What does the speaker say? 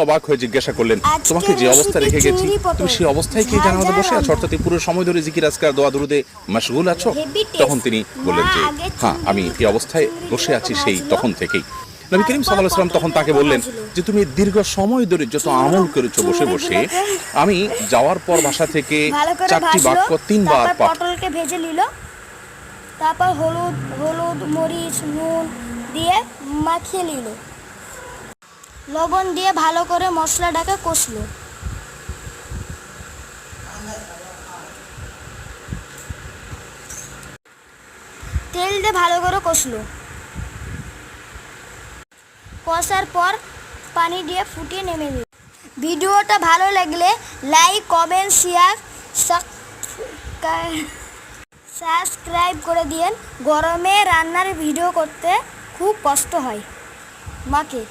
অবাক হয়ে জিজ্ঞাসা করলেন, তোমাকে যে অবস্থা রেখে গেছি তুমি সেই অবস্থায় কি জানার মধ্যে বসে আছো, অর্থাৎ পুরো সময় ধরে জিকির আজকার দোয়া দুরুদে মাশগুল আছো? তখন তিনি বললেন যে হ্যাঁ, আমি এই অবস্থায় বসে আছি সেই তখন থেকেই। নবী করিম সাল্লাল্লাহু আলাইহি ওয়াসাল্লাম তখন তাকে বললেন যে তুমি দীর্ঘ সময় ধরে যত আমল করেছো বসে বসে, আমি যাওয়ার পর বাসা থেকে 4টি বাক্য 3বার পটলকে ভেজে নিল, তারপর হলুদ মরিচ নুন দিয়ে মাখিয়ে নিল, লবণ দিয়ে ভালো করে মশলাটাকে কষলো। তেল দিয়ে ভালো করে কষলো। কষার পর পানি দিয়ে ফুটিয়ে নেমে দিল। ভিডিওটা ভালো লাগলে লাইক কমেন্ট শেয়ার সাবস্ক্রাইব করে দিন। গরমে রান্নার ভিডিও করতে খুব কষ্ট হয় মাকে।